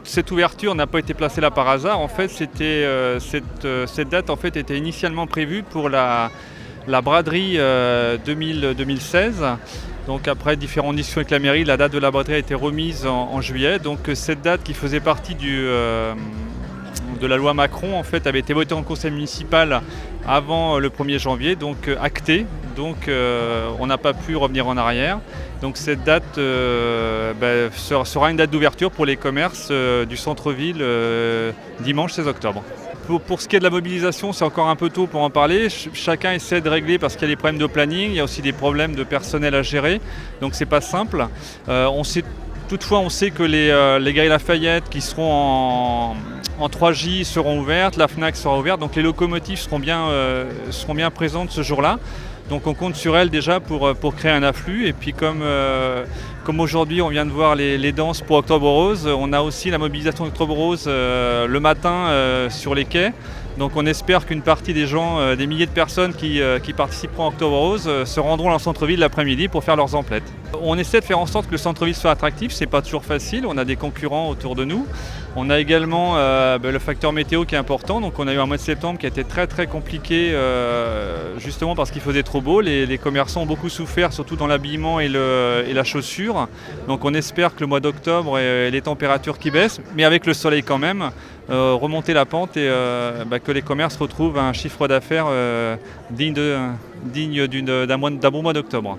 cette ouverture n'a pas été placée là par hasard. En fait, cette date en fait, était initialement prévue pour la braderie 2016. Donc après différentes discussions avec la mairie, la date de la braderie a été remise en juillet. Donc cette date qui faisait partie de la loi Macron en fait, avait été votée en conseil municipal avant le 1er janvier, donc actée. Donc on n'a pas pu revenir en arrière. Donc cette date sera une date d'ouverture pour les commerces du centre-ville dimanche 16 octobre. Pour ce qui est de la mobilisation, c'est encore un peu tôt pour en parler. Chacun essaie de régler parce qu'il y a des problèmes de planning, il y a aussi des problèmes de personnel à gérer, donc c'est pas simple. Toutefois, on sait que les Galeries Lafayette qui seront en 3J seront ouvertes, la Fnac sera ouverte, donc les locomotives seront bien présentes ce jour-là. Donc on compte sur elles déjà pour créer un afflux. Et puis comme aujourd'hui on vient de voir les danses pour Octobre Rose, on a aussi la mobilisation d'Octobre Rose le matin sur les quais. Donc on espère qu'une partie des gens, des milliers de personnes qui participeront à Octobre Rose se rendront dans le centre-ville l'après-midi pour faire leurs emplettes. On essaie de faire en sorte que le centre-ville soit attractif, c'est pas toujours facile, on a des concurrents autour de nous. On a également le facteur météo qui est important, donc on a eu un mois de septembre qui a été très très compliqué justement parce qu'il faisait trop beau. Les commerçants ont beaucoup souffert, surtout dans l'habillement et la chaussure. Donc on espère que le mois d'octobre et les températures qui baissent, mais avec le soleil quand même, remonter la pente et que les commerces retrouvent un chiffre d'affaires digne d'un bon mois d'octobre.